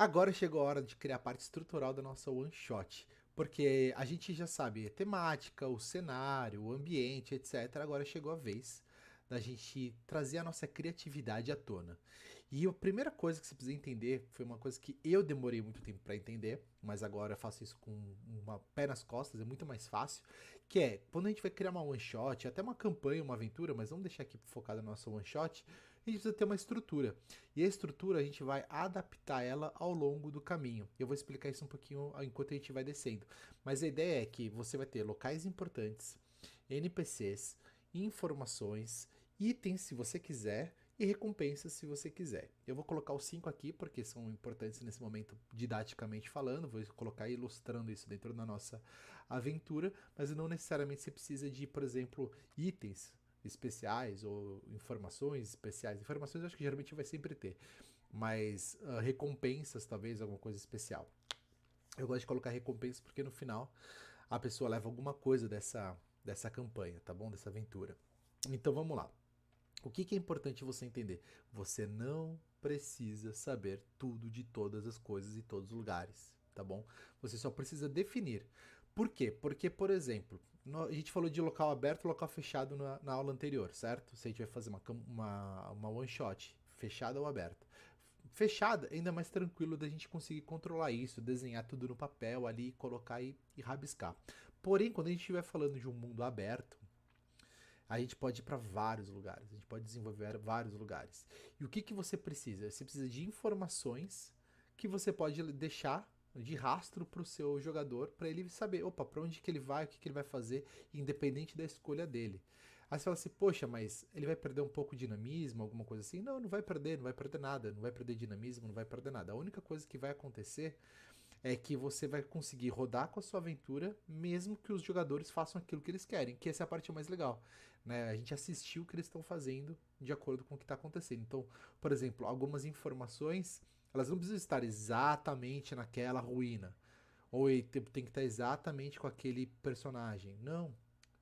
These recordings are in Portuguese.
Agora chegou a hora de criar a parte estrutural da nossa one shot, porque a gente já sabe a temática, o cenário, o ambiente, etc. Agora chegou a vez da gente trazer a nossa criatividade à tona. E a primeira coisa que você precisa entender foi uma coisa que eu demorei muito tempo para entender, mas agora eu faço isso com uma pé nas costas, é muito mais fácil, que é quando a gente vai criar uma one shot, até uma campanha, uma aventura, mas vamos deixar aqui focado na nossa one shot, a gente precisa ter uma estrutura. E a estrutura a gente vai adaptar ela ao longo do caminho. Eu vou explicar isso um pouquinho enquanto a gente vai descendo. Mas a ideia é que você vai ter locais importantes, NPCs, informações, itens se você quiser e recompensas se você quiser. Eu vou colocar os 5 aqui porque são importantes nesse momento didaticamente falando, vou colocar ilustrando isso dentro da nossa aventura, mas não necessariamente você precisa de, por exemplo, itens especiais ou informações especiais. Informações eu acho que geralmente vai sempre ter, mas recompensas talvez alguma coisa especial. Eu gosto de colocar recompensas porque no final a pessoa leva alguma coisa dessa campanha, tá bom? Dessa aventura. Então vamos lá. O que é importante você entender? Você não precisa saber tudo de todas as coisas e todos os lugares, tá bom? Você só precisa definir. Por quê? Porque, por exemplo, a gente falou de local aberto e local fechado na aula anterior, certo? Se a gente vai fazer uma one shot, fechada ou aberta. Fechada, ainda mais tranquilo da gente conseguir controlar isso, desenhar tudo no papel ali, colocar e rabiscar. Porém, quando a gente estiver falando de um mundo aberto, a gente pode ir para vários lugares, a gente pode desenvolver vários lugares. E o que você precisa? Você precisa de informações que você pode deixar de rastro para o seu jogador, para ele saber, opa, para onde que ele vai, o que ele vai fazer, independente da escolha dele. Aí você fala assim, poxa, mas ele vai perder um pouco de dinamismo, alguma coisa assim? Não, não vai perder, não vai perder nada, não vai perder dinamismo, não vai perder nada. A única coisa que vai acontecer é que você vai conseguir rodar com a sua aventura, mesmo que os jogadores façam aquilo que eles querem, que essa é a parte mais legal. Né? A gente assistiu o que eles estão fazendo de acordo com o que está acontecendo. Então, por exemplo, algumas informações, elas não precisam estar exatamente naquela ruína, ou tem que estar exatamente com aquele personagem. Não.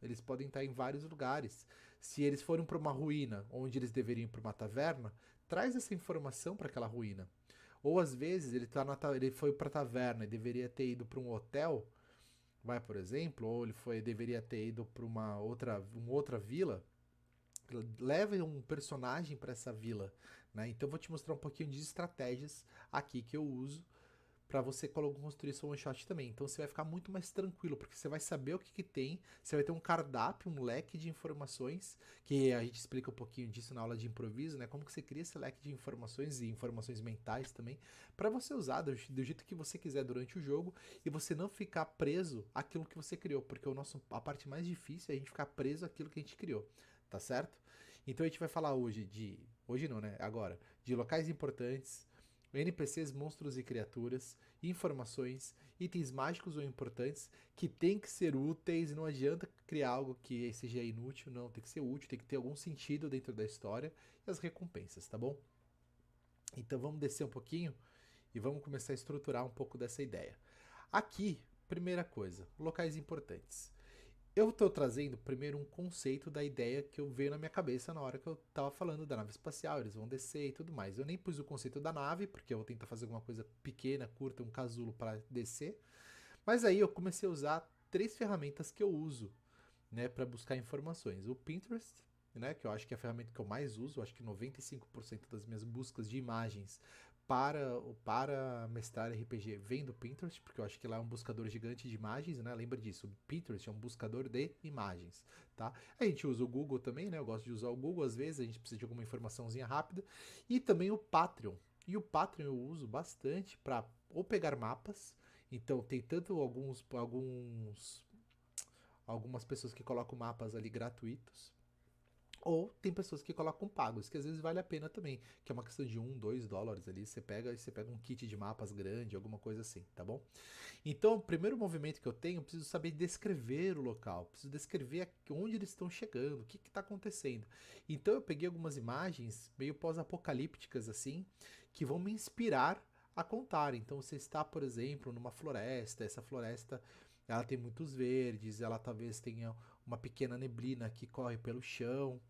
Eles podem estar em vários lugares. Se eles foram para uma ruína onde eles deveriam ir para uma taverna, traz essa informação para aquela ruína. Ou às vezes ele foi para taverna e deveria ter ido para um hotel, vai por exemplo, ou deveria ter ido para uma outra vila. Leve um personagem para essa vila, né? Então eu vou te mostrar um pouquinho de estratégias aqui que eu uso para você construir seu one shot também. Então você vai ficar muito mais tranquilo, porque você vai saber o que tem, você vai ter um cardápio, um leque de informações, que a gente explica um pouquinho disso na aula de improviso, né? Como que você cria esse leque de informações e informações mentais também, para você usar do jeito que você quiser durante o jogo e você não ficar preso àquilo que você criou, porque a parte mais difícil é a gente ficar preso àquilo que a gente criou. Tá certo? Então a gente vai falar hoje não, né? Agora, de locais importantes, NPCs, monstros e criaturas, informações, itens mágicos ou importantes que tem que ser úteis. Não adianta criar algo que seja inútil, não. Tem que ser útil, tem que ter algum sentido dentro da história e as recompensas, tá bom? Então vamos descer um pouquinho e vamos começar a estruturar um pouco dessa ideia. Aqui, primeira coisa, locais importantes. Eu estou trazendo primeiro um conceito da ideia que eu veio na minha cabeça na hora que eu estava falando da nave espacial, eles vão descer e tudo mais. Eu nem pus o conceito da nave, porque eu vou tentar fazer alguma coisa pequena, curta, um casulo para descer. Mas aí eu comecei a usar três ferramentas que eu uso, né, para buscar informações. O Pinterest, né, que eu acho que é a ferramenta que eu mais uso, eu acho que 95% das minhas buscas de imagens para mestrar RPG vem do Pinterest, porque eu acho que lá é um buscador gigante de imagens, né? Lembra disso, o Pinterest é um buscador de imagens, tá? A gente usa o Google também, né? Eu gosto de usar o Google às vezes, a gente precisa de alguma informaçãozinha rápida, e também o Patreon. E o Patreon eu uso bastante para ou pegar mapas, então tem tanto algumas pessoas que colocam mapas ali gratuitos, ou tem pessoas que colocam pagos, que às vezes vale a pena também, que é uma questão de US$ 1, 2 ali, você pega um kit de mapas grande, alguma coisa assim, tá bom? Então, o primeiro movimento que eu tenho, eu preciso saber descrever o local, preciso descrever onde eles estão chegando, o que está acontecendo. Então, eu peguei algumas imagens meio pós-apocalípticas assim, que vão me inspirar a contar. Então, você está, por exemplo, numa floresta, essa floresta ela tem muitos verdes, ela talvez tenha uma pequena neblina que corre pelo chão,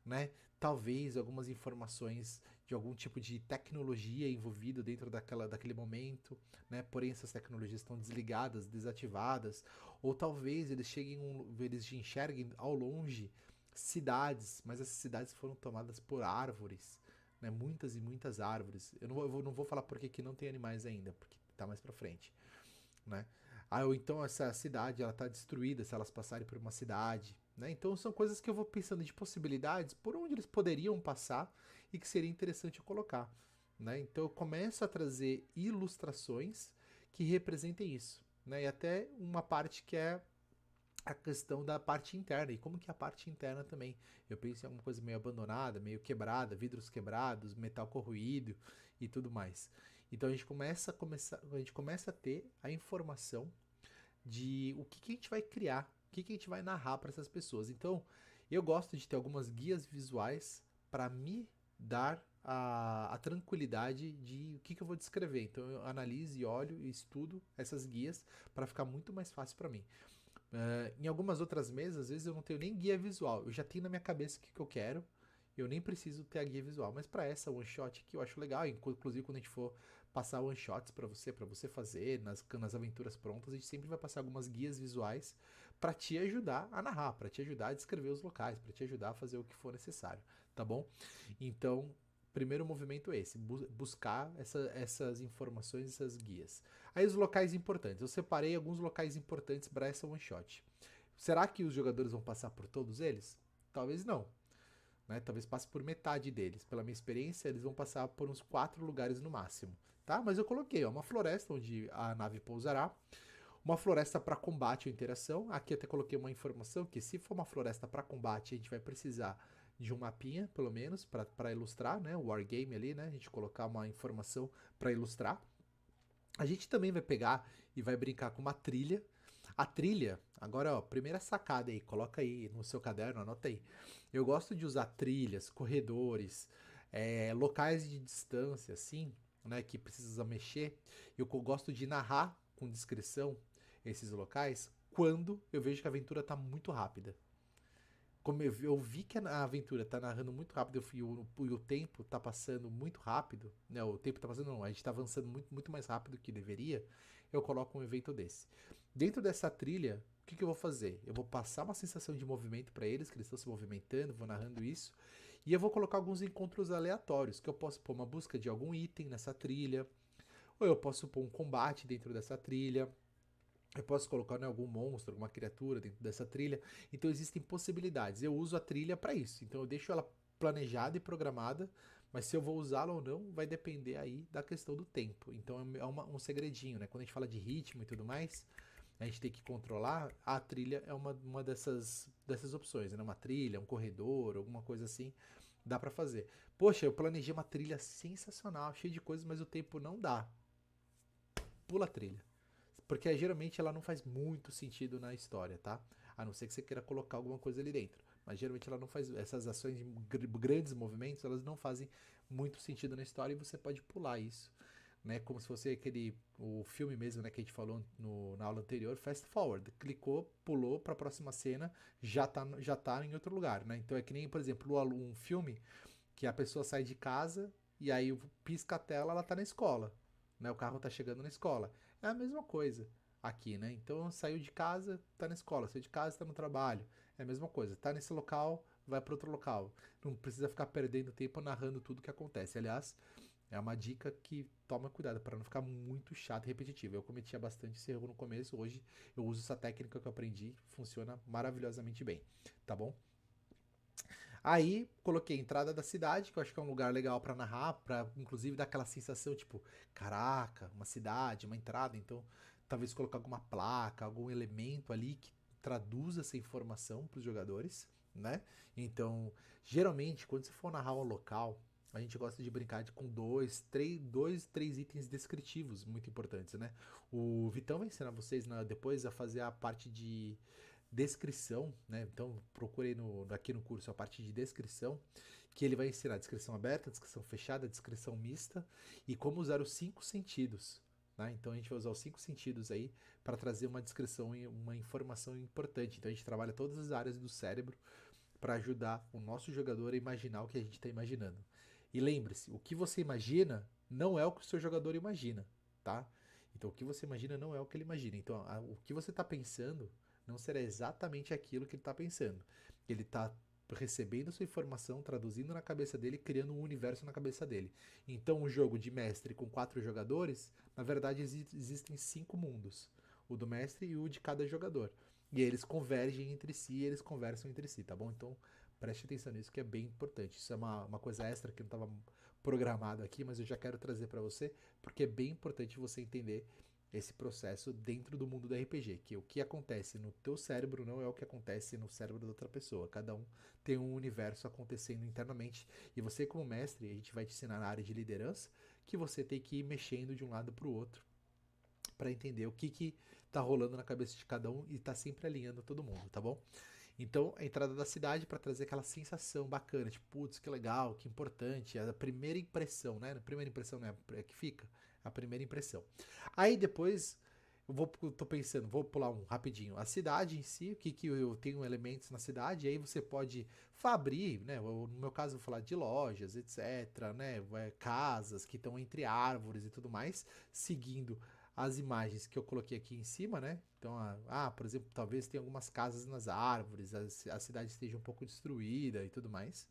né? Talvez algumas informações de algum tipo de tecnologia envolvido dentro daquele momento, né? Porém essas tecnologias estão desligadas, desativadas, ou talvez eles enxerguem ao longe cidades, mas essas cidades foram tomadas por árvores, né? Muitas e muitas árvores. Eu não vou falar por que não tem animais ainda, porque tá mais pra frente, né? Ou então essa cidade ela tá destruída se elas passarem por uma cidade, né? Então são coisas que eu vou pensando de possibilidades por onde eles poderiam passar e que seria interessante eu colocar, né? Então eu começo a trazer ilustrações que representem isso, né? E até uma parte que é a questão da parte interna. E como que é a parte interna também? Eu penso em alguma coisa meio abandonada, meio quebrada, vidros quebrados, metal corroído e tudo mais. Então a gente começa a ter a informação de o que a gente vai criar, o que a gente vai narrar para essas pessoas. Então, eu gosto de ter algumas guias visuais para me dar a tranquilidade de o que eu vou descrever. Então, eu analiso e olho e estudo essas guias para ficar muito mais fácil para mim. Em algumas outras mesas, às vezes eu não tenho nem guia visual, eu já tenho na minha cabeça o que eu quero, eu nem preciso ter a guia visual. Mas para essa one shot aqui eu acho legal, inclusive quando a gente for passar one shots para você fazer nas aventuras prontas, a gente sempre vai passar algumas guias visuais para te ajudar a narrar, para te ajudar a descrever os locais, para te ajudar a fazer o que for necessário, tá bom? Então, primeiro movimento é esse, buscar essas informações, essas guias. Aí os locais importantes. Eu separei alguns locais importantes para essa one shot. Será que os jogadores vão passar por todos eles? Talvez não. Né? Talvez passe por metade deles. Pela minha experiência, eles vão passar por uns 4 lugares no máximo. Tá? Mas eu coloquei uma floresta onde a nave pousará, uma floresta para combate ou interação. Aqui até coloquei uma informação que se for uma floresta para combate, a gente vai precisar de um mapinha, pelo menos, para ilustrar, né? O wargame ali, né? A gente colocar uma informação para ilustrar. A gente também vai pegar e vai brincar com uma trilha. A trilha, agora, ó, primeira sacada aí, coloca aí no seu caderno, anota aí. Eu gosto de usar trilhas, corredores, locais de distância, assim, né, que precisa mexer. Eu gosto de narrar com descrição esses locais quando eu vejo que a aventura está muito rápida. Como eu vi que a aventura tá narrando muito rápido e o tempo tá passando muito rápido, né? O tempo tá passando, não, a gente tá avançando muito, muito mais rápido do que deveria, eu coloco um evento desse. Dentro dessa trilha, o que eu vou fazer? Eu vou passar uma sensação de movimento para eles, que eles estão se movimentando, vou narrando isso, e eu vou colocar alguns encontros aleatórios, que eu posso pôr uma busca de algum item nessa trilha, ou eu posso pôr um combate dentro dessa trilha, eu posso colocar, né, algum monstro, alguma criatura dentro dessa trilha. Então existem possibilidades. Eu uso a trilha para isso. Então eu deixo ela planejada e programada, mas se eu vou usá-la ou não vai depender aí da questão do tempo. Então é um segredinho, né? Quando a gente fala de ritmo e tudo mais, a gente tem que controlar. A trilha é uma dessas opções, né? Uma trilha, um corredor, alguma coisa assim, dá para fazer. Poxa, eu planejei uma trilha sensacional, cheia de coisas, mas o tempo não dá. Pula a trilha. Porque geralmente ela não faz muito sentido na história, tá? A não ser que você queira colocar alguma coisa ali dentro. Mas geralmente ela não faz. Essas ações de grandes movimentos, elas não fazem muito sentido na história e você pode pular isso. Né? Como se fosse o filme mesmo, né, que a gente falou na aula anterior, fast forward. Clicou, pulou para a próxima cena, já tá em outro lugar, né? Então é que nem, por exemplo, um filme que a pessoa sai de casa e aí pisca a tela, ela tá na escola, né? O carro tá chegando na escola. É a mesma coisa aqui, né? Então saiu de casa, tá na escola, saiu de casa, tá no trabalho. É a mesma coisa. Tá nesse local, vai para outro local. Não precisa ficar perdendo tempo narrando tudo que acontece. Aliás, é uma dica que toma cuidado para não ficar muito chato e repetitivo. Eu cometia bastante esse erro no começo, hoje eu uso essa técnica que eu aprendi, funciona maravilhosamente bem, tá bom? Aí coloquei a entrada da cidade, que eu acho que é um lugar legal pra narrar, pra inclusive dar aquela sensação tipo, caraca, uma cidade, uma entrada. Então, talvez colocar alguma placa, algum elemento ali que traduza essa informação para os jogadores, né? Então, geralmente, quando você for narrar um local, a gente gosta de brincar com três itens descritivos muito importantes, né? O Vitão vai ensinar vocês depois a fazer a parte de descrição, né? Então procurei aqui no curso a parte de descrição, que ele vai ensinar descrição aberta, descrição fechada, descrição mista e como usar os 5 sentidos. Né? Então a gente vai usar os 5 sentidos aí para trazer uma descrição e uma informação importante. Então a gente trabalha todas as áreas do cérebro para ajudar o nosso jogador a imaginar o que a gente está imaginando. E lembre-se, o que você imagina não é o que o seu jogador imagina, tá? Então, o que você imagina não é o que ele imagina. Então, o que você está pensando não será exatamente aquilo que ele está pensando. Ele está recebendo sua informação, traduzindo na cabeça dele, criando um universo na cabeça dele. Então, um jogo de mestre com 4 jogadores, na verdade, existem 5 mundos. O do mestre e o de cada jogador. E eles convergem entre si, eles conversam entre si, tá bom? Então, preste atenção nisso que é bem importante. Isso é uma coisa extra que não estava programado aqui, mas eu já quero trazer para você, porque é bem importante você entender esse processo dentro do mundo do RPG, que o que acontece no teu cérebro não é o que acontece no cérebro da outra pessoa. Cada um tem um universo acontecendo internamente. E você, como mestre, a gente vai te ensinar na área de liderança que você tem que ir mexendo de um lado para o outro para entender o que tá rolando na cabeça de cada um e tá sempre alinhando todo mundo, tá bom? Então, a entrada da cidade para trazer aquela sensação bacana, tipo, putz, que legal, que importante, a primeira impressão, né? A primeira impressão não é que fica, a primeira impressão. Aí depois, tô pensando, vou pular um rapidinho. A cidade em si, o que eu tenho elementos na cidade, aí você pode abrir, né? No meu caso, eu vou falar de lojas, etc, né? Casas que estão entre árvores e tudo mais, seguindo as imagens que eu coloquei aqui em cima, né? Então, por exemplo, talvez tenha algumas casas nas árvores, a cidade esteja um pouco destruída e tudo mais.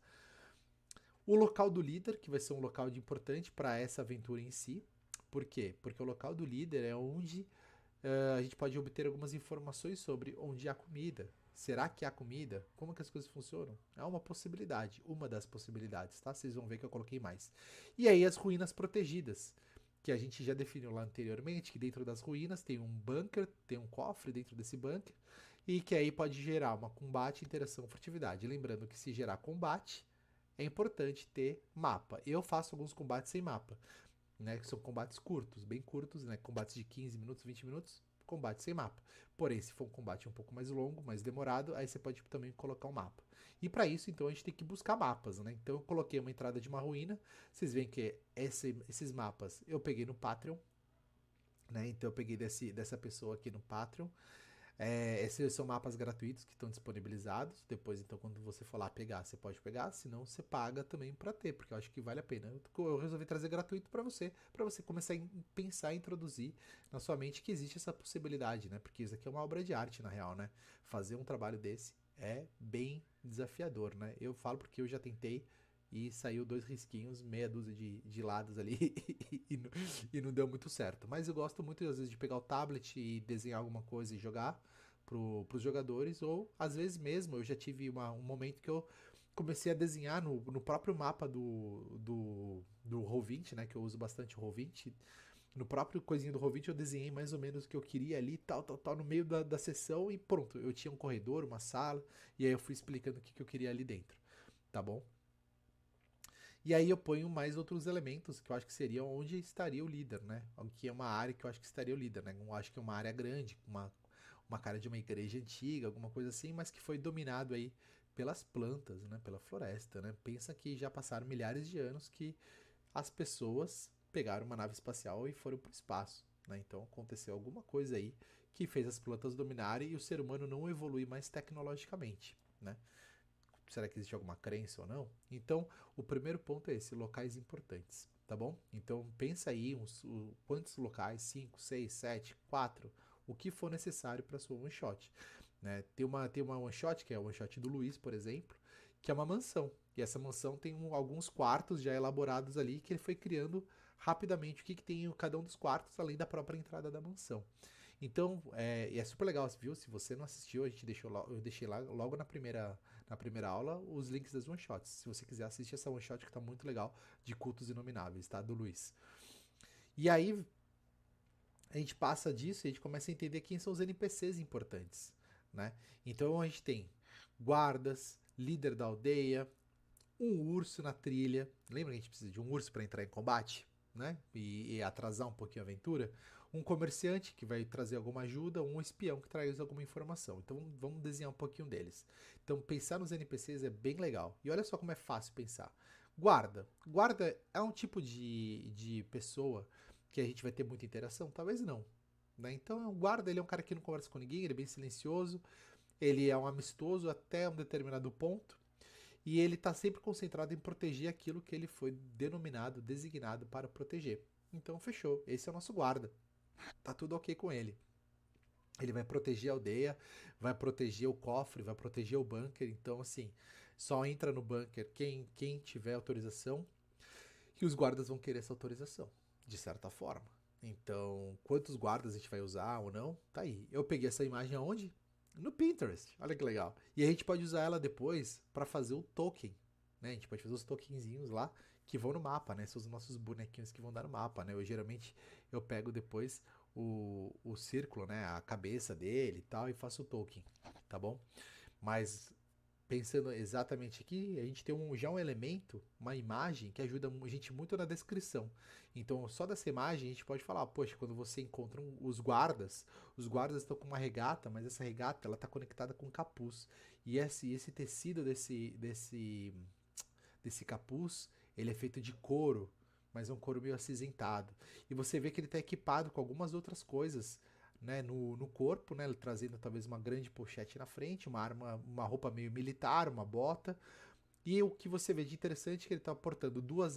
O local do líder, que vai ser um local de importante para essa aventura em si. Por quê? Porque o local do líder é onde a gente pode obter algumas informações sobre onde há comida. Será que há comida? Como que as coisas funcionam? É uma possibilidade, uma das possibilidades, tá? Vocês vão ver que eu coloquei mais. E aí as ruínas protegidas, que a gente já definiu lá anteriormente, que dentro das ruínas tem um bunker, tem um cofre dentro desse bunker, e que aí pode gerar uma combate, interação, furtividade. Lembrando que se gerar combate, é importante ter mapa. Eu faço alguns combates sem mapa, né, que são combates curtos, bem curtos, né, combates de 15 minutos, 20 minutos, combate sem mapa. Porém, se for um combate um pouco mais longo, mais demorado, aí você pode também colocar um mapa. E para isso, então, a gente tem que buscar mapas, né? Então eu coloquei uma entrada de uma ruína. Vocês veem que esses mapas eu peguei no Patreon, né? Então eu peguei dessa pessoa aqui no Patreon. Esses são mapas gratuitos que estão disponibilizados. Depois, então, quando você for lá pegar, você pode pegar. Se não, você paga também para ter, porque eu acho que vale a pena. Eu resolvi trazer gratuito para você começar a pensar e introduzir na sua mente que existe essa possibilidade, né? Porque isso aqui é uma obra de arte, na real, né? Fazer um trabalho desse é bem desafiador, né? Eu falo porque eu já tentei e saiu 2 risquinhos, meia dúzia de lados ali e não deu muito certo. Mas eu gosto muito, às vezes, de pegar o tablet e desenhar alguma coisa e jogar pros jogadores, ou às vezes mesmo eu já tive um momento que eu comecei a desenhar no próprio mapa do Roll20, né, que eu uso bastante o Roll20. No próprio coisinho do Roll20 eu desenhei mais ou menos o que eu queria ali, tal, no meio da sessão, e pronto, eu tinha um corredor, uma sala, e aí eu fui explicando o que eu queria ali dentro, tá bom? E aí eu ponho mais outros elementos que eu acho que seriam onde estaria o líder, né? Que é uma área que eu acho que estaria o líder, né? Eu acho que é uma área grande, uma cara de uma igreja antiga, alguma coisa assim, mas que foi dominado aí pelas plantas, né? Pela floresta, né? Pensa que já passaram milhares de anos que as pessoas pegaram uma nave espacial e foram para o espaço, né? Então aconteceu alguma coisa aí que fez as plantas dominarem e o ser humano não evoluir mais tecnologicamente, né? Será que existe alguma crença ou não? Então, o primeiro ponto é esse, locais importantes, tá bom? Então, pensa aí quantos locais, 5, 6, 7, 4, o que for necessário para sua one shot. Né? Tem uma one shot, que é a one shot do Luiz, por exemplo, que é uma mansão. E essa mansão tem alguns quartos já elaborados ali que ele foi criando rapidamente o que tem em cada um dos quartos, além da própria entrada da mansão. Então, é super legal, viu? Se você não assistiu, eu deixei lá logo na primeira aula os links das one shots. Se você quiser assistir essa one shot que tá muito legal, de cultos inomináveis, tá? Do Luiz. E aí a gente passa disso e a gente começa a entender quem são os NPCs importantes, né? Então a gente tem guardas, líder da aldeia, um urso na trilha. Lembra que a gente precisa de um urso para entrar em combate, né? E atrasar um pouquinho a aventura. Um comerciante que vai trazer alguma ajuda, um espião que traz alguma informação. Então vamos desenhar um pouquinho deles. Então pensar nos NPCs é bem legal. E olha só como é fácil pensar. Guarda. Guarda é um tipo de pessoa que a gente vai ter muita interação? Talvez não. Né? Então o guarda ele é um cara que não conversa com ninguém, ele é bem silencioso, ele é um amistoso até um determinado ponto. e ele está sempre concentrado em proteger aquilo que ele foi denominado, designado para proteger. Então fechou, esse é o nosso guarda. Tá tudo ok com ele. Ele vai proteger a aldeia, vai proteger o cofre, vai proteger o bunker. Então, assim, só entra no bunker quem tiver autorização, e os guardas vão querer essa autorização, de certa forma. Então, quantos guardas a gente vai usar ou não, tá aí. Eu peguei essa imagem aonde? No Pinterest. Olha que legal. E a gente pode usar ela depois para fazer o token, né? A gente pode fazer os tokenzinhos lá que vão no mapa, né? São os nossos bonequinhos que vão dar no mapa, né? Geralmente eu pego depois o círculo, né? A cabeça dele e tal, e faço o token, tá bom? Mas pensando exatamente aqui, a gente tem já um elemento, uma imagem que ajuda a gente muito na descrição. Então, só dessa imagem a gente pode falar, poxa, quando você encontra os guardas estão com uma regata, mas essa regata ela está conectada com um capuz. E esse tecido desse capuz, ele é feito de couro, mas é um couro meio acinzentado. E você vê que ele está equipado com algumas outras coisas, né, no corpo, né, trazendo talvez uma grande pochete na frente, uma arma, uma roupa meio militar, uma bota. E o que você vê de interessante é que ele está portando duas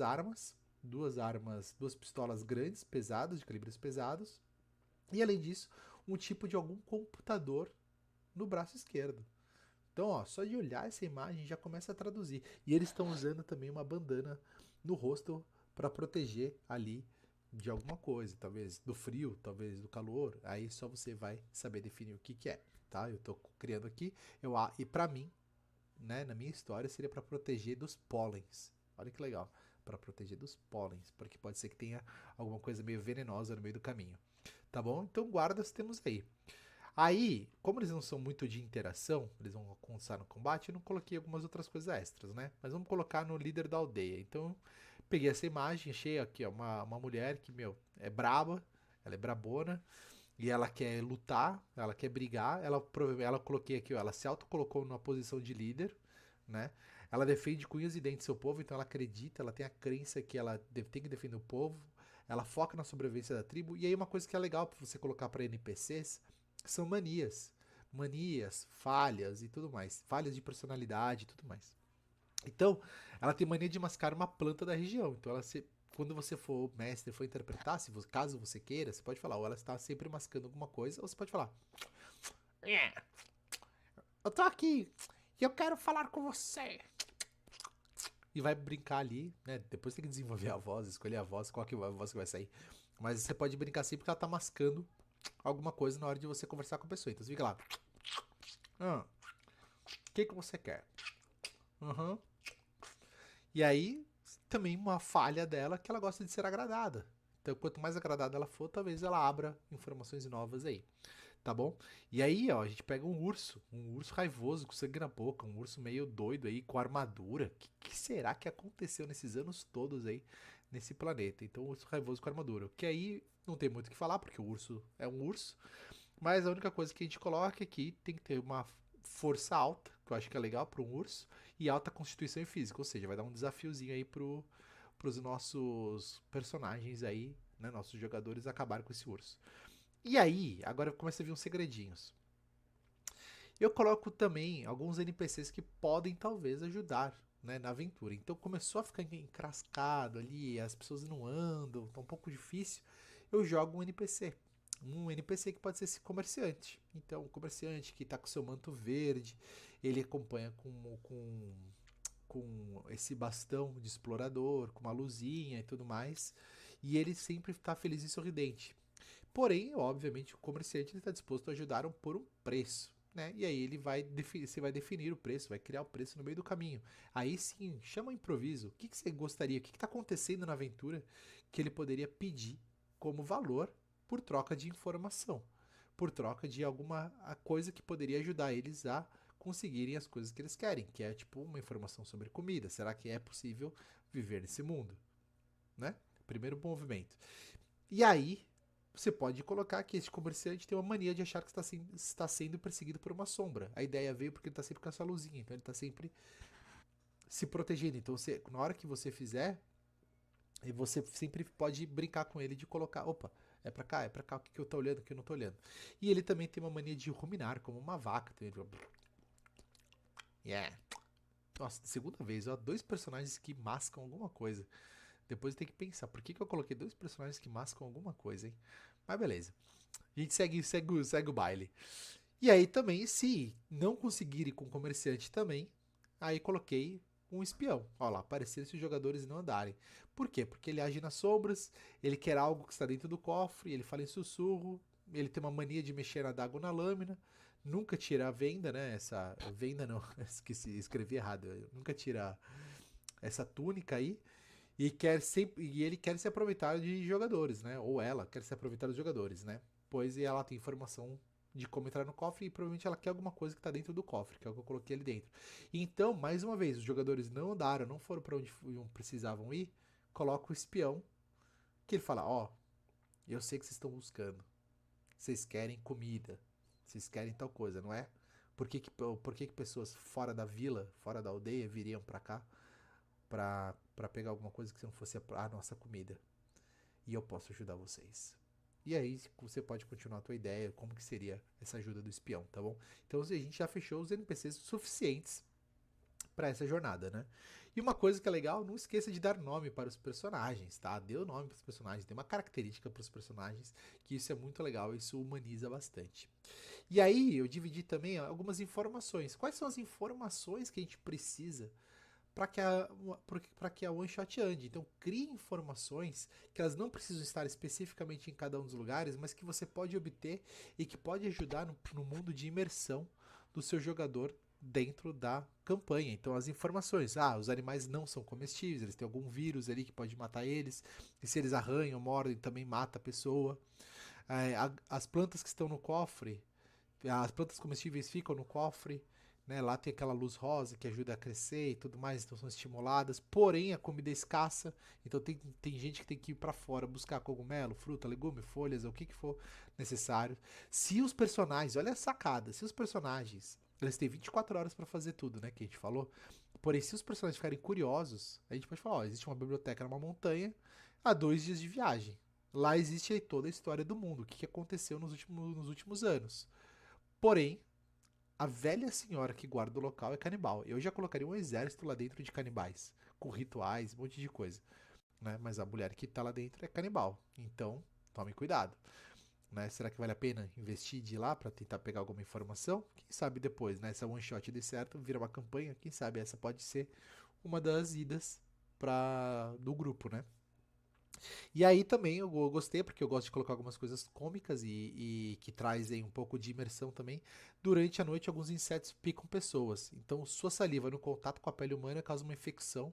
pistolas grandes, pesadas, de calibres pesados, e além disso, um tipo de algum computador no braço esquerdo. Então, ó, só de olhar essa imagem já começa a traduzir. E eles estão usando também uma bandana no rosto para proteger ali de alguma coisa, talvez do frio, talvez do calor. Aí só você vai saber definir o que que é, tá? Eu tô criando aqui, e para mim, né, na minha história seria para proteger dos pólens. Olha que legal, para proteger dos pólens, porque pode ser que tenha alguma coisa meio venenosa no meio do caminho. Tá bom? Então guardas temos aí. Aí, como eles não são muito de interação, eles vão começar no combate, eu não coloquei algumas outras coisas extras, né? Mas vamos colocar no líder da aldeia. Então, peguei essa imagem, achei aqui, ó, uma mulher que, meu, é braba, ela é brabona, e ela quer lutar, ela quer brigar, ela coloquei aqui, ó, ela se autocolocou numa posição de líder, né? Ela defende com unhas e dentes seu povo, então ela acredita, ela tem a crença que ela tem que defender o povo, ela foca na sobrevivência da tribo, e aí uma coisa que é legal para você colocar para NPCs são manias. Manias, falhas e tudo mais. Falhas de personalidade e tudo mais. Então, ela tem mania de mascar uma planta da região. Então, quando você for mestre, for interpretar, caso você queira, você pode falar, ou ela está sempre mascando alguma coisa, ou você pode falar: eu tô aqui e eu quero falar com você. E vai brincar ali, né? Depois tem que desenvolver a voz, escolher a voz, qual que é a voz que vai sair. Mas você pode brincar assim porque ela tá mascando alguma coisa na hora de você conversar com a pessoa. Então você fica lá. O que você quer? Uhum. E aí, também uma falha dela que ela gosta de ser agradada. Então, quanto mais agradada ela for, talvez ela abra informações novas aí. Tá bom? E aí, ó, a gente pega um urso raivoso, com sangue na boca, um urso meio doido aí, com armadura. O que será que aconteceu nesses anos todos aí, nesse planeta? Então, um urso raivoso com armadura. Que aí não tem muito o que falar, porque o urso é um urso. Mas a única coisa que a gente coloca aqui tem que ter uma força alta, que eu acho que é legal para um urso, e alta constituição e física, ou seja, vai dar um desafiozinho aí pros nossos personagens aí, né, nossos jogadores acabarem com esse urso. E aí, agora começa a vir uns segredinhos. Eu coloco também alguns NPCs que podem talvez ajudar, né, na aventura. Então começou a ficar encrascado ali, as pessoas não andam, tá um pouco difícil. Eu jogo um NPC. Um NPC que pode ser esse comerciante. Então, o comerciante que está com seu manto verde, ele acompanha com esse bastão de explorador, com uma luzinha e tudo mais. E ele sempre está feliz e sorridente. Porém, obviamente, o comerciante está disposto a ajudar por um preço. Né? E aí você vai definir o preço, vai criar o preço no meio do caminho. Aí sim, chama o improviso. O que você gostaria? O que está acontecendo na aventura que ele poderia pedir como valor por troca de informação? Por troca de alguma coisa que poderia ajudar eles a conseguirem as coisas que eles querem, que é tipo uma informação sobre comida. Será que é possível viver nesse mundo? Né? Primeiro movimento. E aí, você pode colocar que esse comerciante tem uma mania de achar que está sendo perseguido por uma sombra. A ideia veio porque ele está sempre com essa luzinha, então ele está sempre se protegendo. Então, na hora que você fizer, você sempre pode brincar com ele de colocar, opa, é pra cá, o que eu tô olhando, o que eu não tô olhando. E ele também tem uma mania de ruminar, como uma vaca. Então ele yeah, Nossa, segunda vez, ó, dois personagens que mascam alguma coisa. Depois tem que pensar, por que eu coloquei dois personagens que mascam alguma coisa, hein? Mas beleza. A gente segue o baile. E aí também, se não conseguirem com o comerciante também, aí coloquei um espião. Olha lá, aparecer se os jogadores não andarem. Por quê? Porque ele age nas sombras, ele quer algo que está dentro do cofre, ele fala em sussurro, ele tem uma mania de mexer na daga ou na lâmina, nunca tira a venda, né? Essa venda não, esqueci, escrevi errado. Nunca tira essa túnica aí. E ele quer se aproveitar de jogadores, né? Ou ela quer se aproveitar dos jogadores, né? Pois ela tem informação de como entrar no cofre e provavelmente ela quer alguma coisa que está dentro do cofre, que é o que eu coloquei ali dentro. Então, mais uma vez, os jogadores não andaram, não foram para onde precisavam ir, coloca o espião, que ele fala, ó, eu sei que vocês estão buscando, vocês querem comida, vocês querem tal coisa, não é? Por que pessoas fora da vila, fora da aldeia, viriam para cá para pegar alguma coisa que não fosse a nossa comida? E eu posso ajudar vocês. E aí você pode continuar a tua ideia, como que seria essa ajuda do espião, tá bom? Então a gente já fechou os NPCs suficientes para essa jornada, né? E uma coisa que é legal, não esqueça de dar nome para os personagens, tá? Dê o nome para os personagens, dê uma característica para os personagens, que isso é muito legal, isso humaniza bastante. E aí eu dividi também algumas informações. Quais são as informações que a gente precisa para que a one shot ande? Então crie informações que elas não precisam estar especificamente em cada um dos lugares, mas que você pode obter e que pode ajudar no mundo de imersão do seu jogador dentro da campanha. Então as informações, os animais não são comestíveis, eles têm algum vírus ali que pode matar eles, e se eles arranham, mordem, também mata a pessoa. As plantas que estão no cofre, as plantas comestíveis ficam no cofre, né? Lá tem aquela luz rosa que ajuda a crescer e tudo mais, então são estimuladas. Porém, a comida é escassa, então tem gente que tem que ir para fora buscar cogumelo, fruta, legume, folhas, o que for necessário. Se os personagens, olha a sacada, se os personagens, eles têm 24 horas para fazer tudo, né, que a gente falou. Porém, se os personagens ficarem curiosos, a gente pode falar, ó, existe uma biblioteca numa montanha a 2 dias de viagem. Lá existe aí toda a história do mundo, o que aconteceu nos últimos anos. Porém, a velha senhora que guarda o local é canibal. Eu já colocaria um exército lá dentro de canibais, com rituais, um monte de coisa, né? Mas a mulher que tá lá dentro é canibal. Então, tome cuidado, né? Será que vale a pena investir de ir lá para tentar pegar alguma informação? Quem sabe depois, né? Se a one shot der certo, vira uma campanha, quem sabe essa pode ser uma das idas do grupo, né? E aí também eu gostei, porque eu gosto de colocar algumas coisas cômicas e que trazem um pouco de imersão também. Durante a noite, alguns insetos picam pessoas. Então, sua saliva no contato com a pele humana causa uma infecção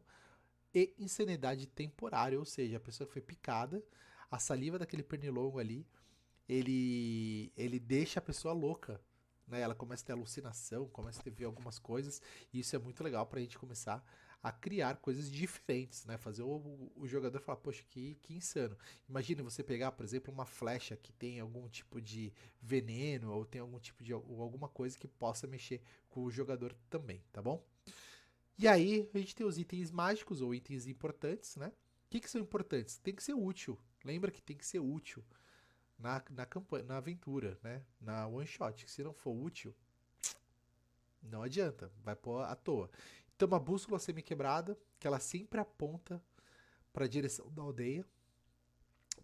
e insanidade temporária. Ou seja, a pessoa que foi picada, a saliva daquele pernilongo ali, ele deixa a pessoa louca. Né? Ela começa a ter alucinação, começa a ver algumas coisas. E isso é muito legal para a gente começar a criar coisas diferentes, né? Fazer o jogador falar, poxa, que insano. Imagina você pegar, por exemplo, uma flecha que tem algum tipo de veneno ou tem algum tipo de ou alguma coisa que possa mexer com o jogador também, tá bom? E aí a gente tem os itens mágicos ou itens importantes, né? O que são importantes? Tem que ser útil. Lembra que tem que ser útil na campanha, na aventura, né? Na one shot. Se não for útil, não adianta, vai pôr à toa. Então, uma bússola semi-quebrada, que ela sempre aponta para a direção da aldeia,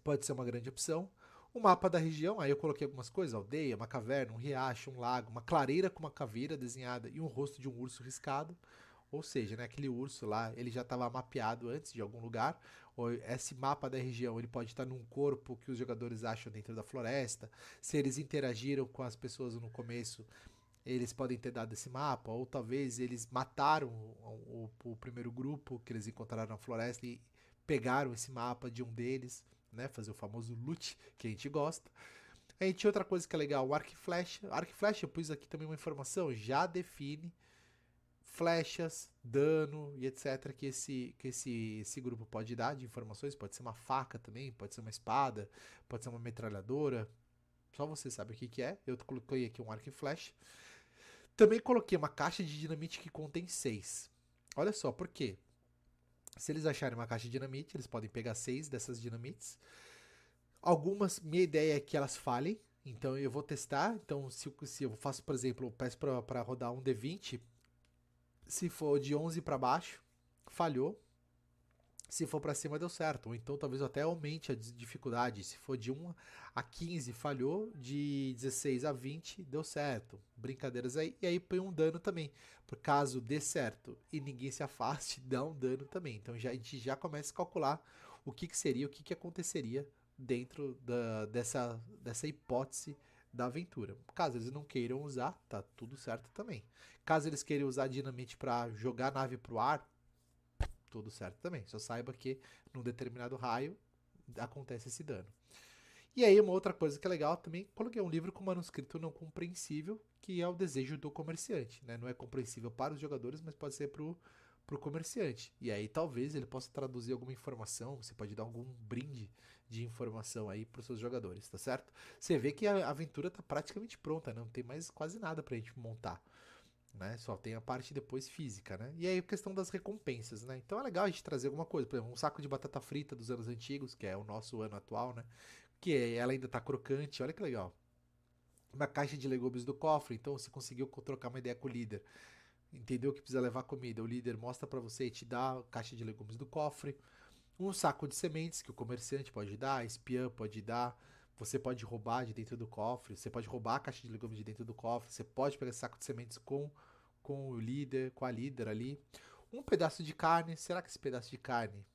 pode ser uma grande opção. O mapa da região, aí eu coloquei algumas coisas: aldeia, uma caverna, um riacho, um lago, uma clareira com uma caveira desenhada e um rosto de um urso riscado. Ou seja, né, aquele urso lá, ele já estava mapeado antes de algum lugar. Ou esse mapa da região, ele pode estar num corpo que os jogadores acham dentro da floresta. Se eles interagiram com as pessoas no começo, eles podem ter dado esse mapa, ou talvez eles mataram o primeiro grupo que eles encontraram na floresta e pegaram esse mapa de um deles, né? Fazer o famoso loot que a gente gosta. A gente tinha outra coisa que é legal, o arco e flecha. Arco e flecha, eu pus aqui também uma informação, já define flechas, dano e etc. que esse grupo pode dar de informações. Pode ser uma faca também, pode ser uma espada, pode ser uma metralhadora. Só você sabe o que é. Eu coloquei aqui um arco e flecha. Também coloquei uma caixa de dinamite que contém 6. Olha só, por quê? Se eles acharem uma caixa de dinamite, eles podem pegar 6 dessas dinamites. Algumas, minha ideia é que elas falhem. Então eu vou testar. Então, se eu faço, por exemplo, eu peço para rodar um D20, Se for de 11 para baixo, falhou. Se for para cima, deu certo. Ou então talvez até aumente a dificuldade. Se for de 1 a 15, falhou. De 16 a 20, deu certo. Brincadeiras aí. E aí põe um dano também. Por caso dê certo e ninguém se afaste, dá um dano também. Então a gente já começa a calcular o que, que seria, o que, que aconteceria dentro dessa hipótese da aventura. Caso eles não queiram usar, tá tudo certo também. Caso eles queiram usar dinamite para jogar a nave pro ar, tudo certo também. Só saiba que num determinado raio acontece esse dano. E aí, uma outra coisa que é legal também, coloquei um livro com manuscrito não compreensível, que é o desejo do comerciante. Né? Não é compreensível para os jogadores, mas pode ser pro comerciante. E aí, talvez ele possa traduzir alguma informação, você pode dar algum brinde de informação aí para os seus jogadores, tá certo? Você vê que a aventura tá praticamente pronta, né? Não tem mais quase nada pra gente montar. Né? Só tem a parte depois física, né? E aí a questão das recompensas, né? Então é legal a gente trazer alguma coisa, por exemplo, um saco de batata frita dos anos antigos, que é o nosso ano atual, né? Ela ainda tá crocante, olha que legal. Uma caixa de legumes do cofre, então você conseguiu trocar uma ideia com o líder, entendeu que precisa levar comida, o líder mostra para você e te dá a caixa de legumes do cofre. Um saco de sementes que o comerciante pode dar, a espiã pode dar. Você pode roubar de dentro do cofre, você pode roubar a caixa de legumes de dentro do cofre, você pode pegar esse saco de sementes com o líder, com a líder ali. Um pedaço de carne, será que esse pedaço de carne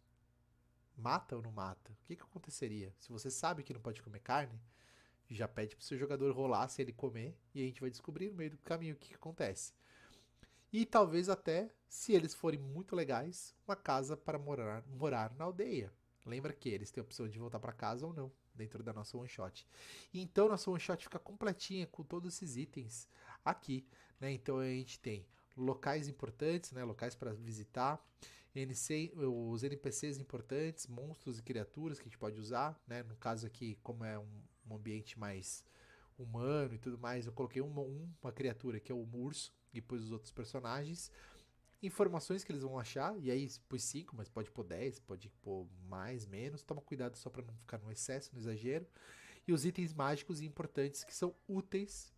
mata ou não mata? O que, que aconteceria? Se você sabe que não pode comer carne, já pede pro seu jogador rolar se ele comer e a gente vai descobrir no meio do caminho o que, que acontece. E talvez até, se eles forem muito legais, uma casa para morar na aldeia. Lembra que eles têm a opção de voltar para casa ou não, dentro da nossa one shot. E então nossa one shot fica completinha com todos esses itens aqui, né? Então a gente tem locais importantes, né? Locais para visitar, os NPCs importantes, monstros e criaturas que a gente pode usar, né? No caso aqui, como é um ambiente mais humano e tudo mais, eu coloquei uma criatura que é o urso e depois os outros personagens, informações que eles vão achar, e aí pôs 5, mas pode pôr 10, pode pôr mais, menos, toma cuidado só para não ficar no excesso, no exagero, e os itens mágicos e importantes que são úteis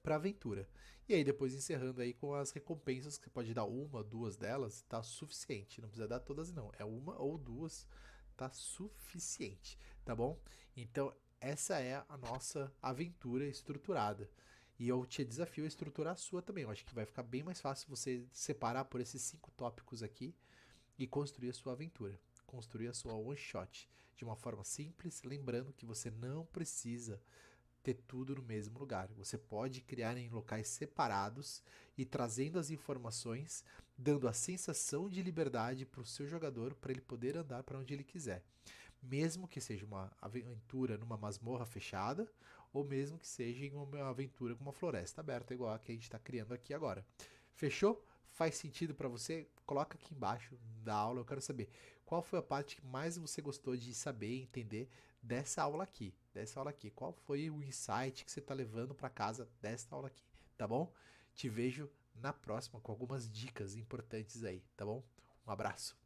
para a aventura. E aí depois encerrando aí com as recompensas, que você pode dar uma, duas delas, tá suficiente, não precisa dar todas não, é uma ou duas, tá suficiente, tá bom? Então essa é a nossa aventura estruturada. E eu te desafio a estruturar a sua também. Eu acho que vai ficar bem mais fácil você separar por esses 5 tópicos aqui e construir a sua aventura. Construir a sua one shot de uma forma simples, lembrando que você não precisa ter tudo no mesmo lugar. Você pode criar em locais separados e trazendo as informações, dando a sensação de liberdade para o seu jogador para ele poder andar para onde ele quiser. Mesmo que seja uma aventura numa masmorra fechada, ou mesmo que seja em uma aventura com uma floresta aberta, igual a que a gente está criando aqui agora. Fechou? Faz sentido para você? Coloca aqui embaixo da aula. Eu quero saber qual foi a parte que mais você gostou de saber e entender dessa aula aqui. Dessa aula aqui. Qual foi o insight que você está levando para casa desta aula aqui? Tá bom? Te vejo na próxima com algumas dicas importantes aí, tá bom? Um abraço.